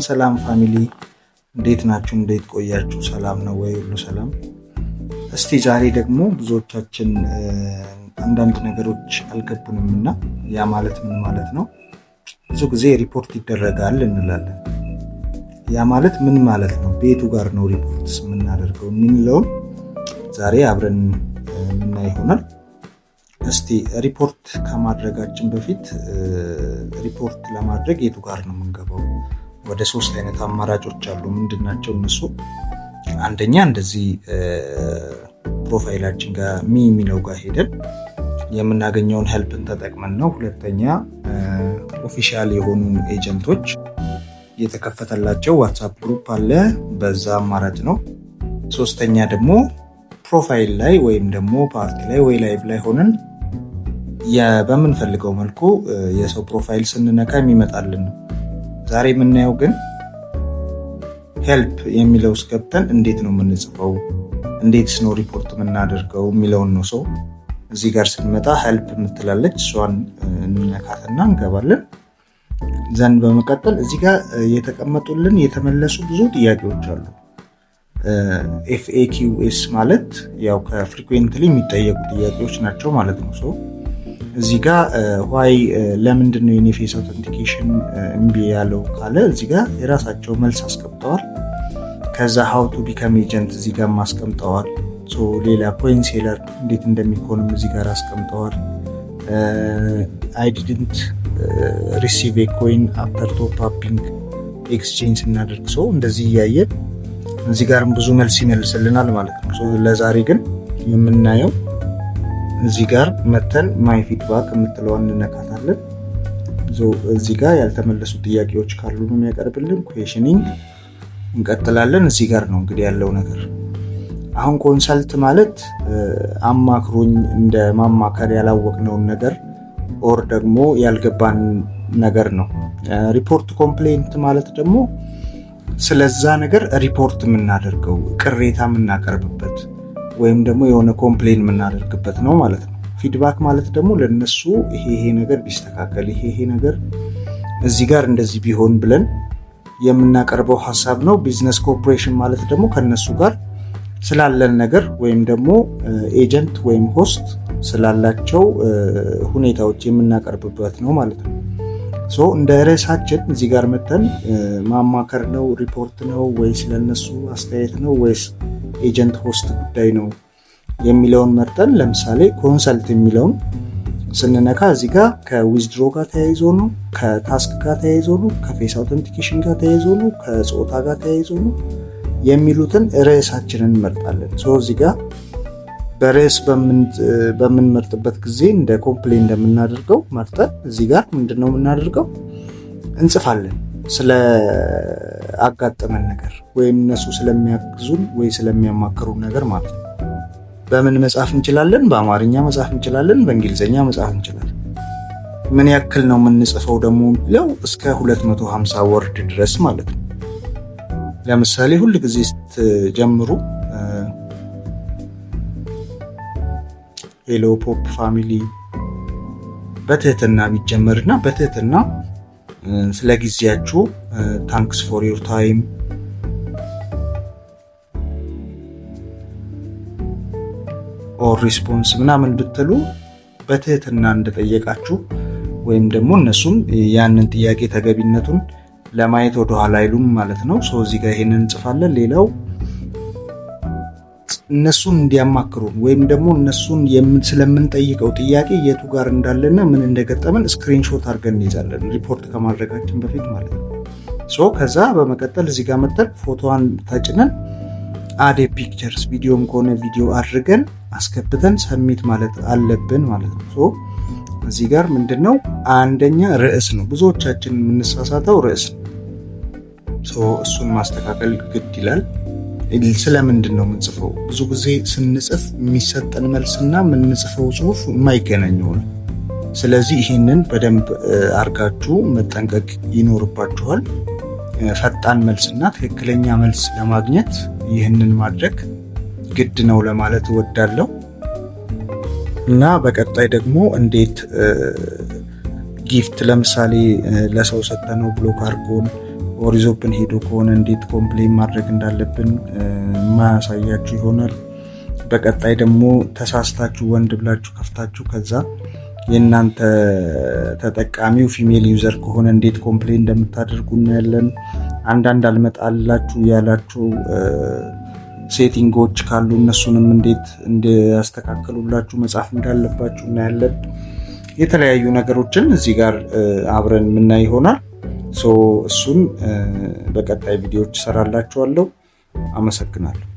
ሰላም ፋሚሊ እንዴት ናችሁ? እንዴት ቆያችሁ? ሰላም ነው ወይ? ሁሉ ሰላም። እስቲ ዛሬ ደግሞ ብዙዎቻችን አንዳንድ ነገሮች አልገቡንም እና ያ ማለት ምን ማለት ነው? ብዙ ጊዜ ሪፖርት ይደረጋል እንላለን። ያ ማለት ምን ማለት ነው? ቤቱ ጋር ነው ሪፖርትስ የምናደርገው የምንለውን ዛሬ አብረን የምናይ ይሆናል። እስቲ ሪፖርት ከማድረጋችን በፊት ሪፖርት ለማድረግ የቱ ጋር ነው የምንገባው? ወደ 3 አይነት አማራጮች አሉ። ምንድናቸው እነሱ? አንደኛ እንደዚህ ፕሮፋይላችን ጋር የሚለው ጋር ሄደን የምናገኘውን ሄልፕን ተጠቅመን ነው። ሁለተኛ ኦፊሻል የሆኑ ኤጀንቶች የተከፈተላቸው ዋትስአፕ ግሩፕ አለ፣ በዛ አማራጭ ነው። ሶስተኛ ደግሞ ፕሮፋይል ላይ ወይም ደግሞ ፓርቲ ላይ ወይ ላይቭ ላይ ሆነን በምንፈልገው መልኩ የሰው ፕሮፋይል ስንነካ የሚመጣልን ነው። ዛሬ የምናየው ግን ሄልፕ የሚለው ውስጥ ገብተን እንዴት ነው የምንጽፈው፣ እንዴትስ ነው ሪፖርት የምናደርገው የሚለውን ነው። ሰው እዚህ ጋር ስንመጣ ሄልፕ የምትላለች እሷን እንነካትና እንገባለን። ዘንድ በመቀጠል እዚህ ጋር የተቀመጡልን የተመለሱ ብዙ ጥያቄዎች አሉ። FAQs ማለት ያው ከፍሪኩዌንትሊ የሚጠየቁ ጥያቄዎች ናቸው ማለት ነው። ሰው እዚህ ጋር ዋይ ለምንድን ነው የኔ ፌስ አውተንቲኬሽን እምቢ ያለው ካለ እዚህ ጋር የራሳቸው መልስ አስቀምጠዋል። ከዛ ሃው ቱ ቢካም ኤጀንት እዚህ ጋር ማስቀምጠዋል። ሌላ ኮይን ሴለር እንዴት እንደሚሆንም እዚህ ጋር አስቀምጠዋል። አይ ዲድንት ሪሲቭ ኤ ኮይን አፍተር ቶፕ አፒንግ ኤክስቼንጅ እናደርግ። ሰው እንደዚህ እያየን እዚህ ጋርም ብዙ መልስ ይመልስልናል ማለት ነው። ለዛሬ ግን የምናየው እዚህ ጋር መተን ማይ ፊድባክ የምትለዋን እንነካታለን። እዚህ ጋር ያልተመለሱ ጥያቄዎች ካሉ ነው የሚያቀርብልን። ኩዌሽኒንግ እንቀጥላለን። እዚህ ጋር ነው እንግዲህ ያለው ነገር። አሁን ኮንሰልት ማለት አማክሩኝ እንደ ማማከር ያላወቅነውን ነገር ኦር ደግሞ ያልገባን ነገር ነው። ሪፖርት ኮምፕሌንት ማለት ደግሞ ስለዛ ነገር ሪፖርት የምናደርገው ቅሬታ የምናቀርብበት ወይም ደግሞ የሆነ ኮምፕሌን የምናደርግበት ነው ማለት ነው። ፊድባክ ማለት ደግሞ ለነሱ ይሄ ነገር ቢስተካከል ይሄ ነገር እዚህ ጋር እንደዚህ ቢሆን ብለን የምናቀርበው ሐሳብ ነው። ቢዝነስ ኮርፖሬሽን ማለት ደግሞ ከነሱ ጋር ስላለን ነገር ወይም ደግሞ ኤጀንት ወይም ሆስት ስላላቸው ሁኔታዎች የምናቀርብበት ነው ማለት ነው። እንደ ርዕሳችን እዚህ ጋር መተን ማማከር ነው፣ ሪፖርት ነው ወይ ስለነሱ አስተያየት ነው ወይስ ኤጀንት ሆስት ጉዳይ ነው የሚለውን መርጠን ለምሳሌ ኮንሰልት የሚለውን ስንነካ እዚህ ጋር ከዊዝድሮ ጋር ተያይዞ ነው፣ ከታስክ ጋር ተያይዞ ነው፣ ከፌስ አውተንቲኬሽን ጋር ተያይዞ ነው፣ ከጾታ ጋር ተያይዞ ነው የሚሉትን ርዕሳችንን እንመርጣለን። እዚህ ጋር በርዕስ በምንመርጥበት ጊዜ እንደ ኮምፕሌን እንደምናደርገው መርጠን እዚህ ጋር ምንድነው የምናደርገው እንጽፋለን። ስለ አጋጠመን ነገር ወይም እነሱ ስለሚያግዙን ወይ ስለሚያማክሩን ነገር ማለት ነው። በምን መጻፍ እንችላለን? በአማርኛ መጻፍ እንችላለን፣ በእንግሊዝኛ መጻፍ እንችላለን። ምን ያክል ነው የምንጽፈው ደግሞ የሚለው እስከ 250 ወርድ ድረስ ማለት ነው። ለምሳሌ ሁል ጊዜ ስትጀምሩ ሄሎ ፖፕ ፋሚሊ በትህትና ቢጀመርና በትህትና ስለ ጊዜያችሁ ታንክስ ፎር ዩር ታይም ኦር ሪስፖንስ ምናምን ብትሉ በትህትና እንደጠየቃችሁ ወይም ደግሞ እነሱም ያንን ጥያቄ ተገቢነቱን ለማየት ወደ ኋላ አይሉም ማለት ነው። እዚህ ጋር ይሄንን እንጽፋለን። ሌላው እነሱን እንዲያማክሩን ወይም ደግሞ እነሱን ስለምንጠይቀው ጥያቄ የቱ ጋር እንዳለና ምን እንደገጠመን ስክሪንሾት አድርገን እንይዛለን ሪፖርት ከማድረጋችን በፊት ማለት ነው። ከዛ በመቀጠል እዚህ ጋር መጥተን ፎቶዋን ተጭነን አድ ፒክቸርስ ቪዲዮም ከሆነ ቪዲዮ አድርገን አስገብተን ሰሚት ማለት አለብን ማለት ነው። እዚህ ጋር ምንድነው አንደኛ ርዕስ ነው። ብዙዎቻችን የምንሳሳተው ርዕስ ነው። እሱን ማስተካከል ግድ ይላል። ስለምንድን ነው የምንጽፈው? ብዙ ጊዜ ስንጽፍ የሚሰጠን መልስና የምንጽፈው ጽሁፍ የማይገናኝ ነው። ስለዚህ ይህንን በደንብ አርጋችሁ መጠንቀቅ ይኖርባችኋል። ፈጣን መልስና ትክክለኛ መልስ ለማግኘት ይህንን ማድረግ ግድ ነው ለማለት እወዳለሁ። እና በቀጣይ ደግሞ እንዴት ጊፍት ለምሳሌ ለሰው ሰጠነው ብሎክ አድርጎን ኦሪዞፕን ሄዶ ከሆነ እንዴት ኮምፕሌን ማድረግ እንዳለብን ማያሳያችሁ ይሆናል። በቀጣይ ደግሞ ተሳስታችሁ ወንድ ብላችሁ ከፍታችሁ ከዛ የእናንተ ተጠቃሚው ፊሜል ዩዘር ከሆነ እንዴት ኮምፕሌን እንደምታደርጉ እናያለን። አንዳንድ አልመጣላችሁ ያላችሁ ሴቲንጎች ካሉ እነሱንም እንዴት እንዲያስተካክሉላችሁ መጻፍ እንዳለባችሁ እናያለን። የተለያዩ ነገሮችን እዚህ ጋር አብረን ምናይ ይሆናል። እሱን በቀጣይ ቪዲዮዎች ሰራላችኋለሁ። አመሰግናለሁ።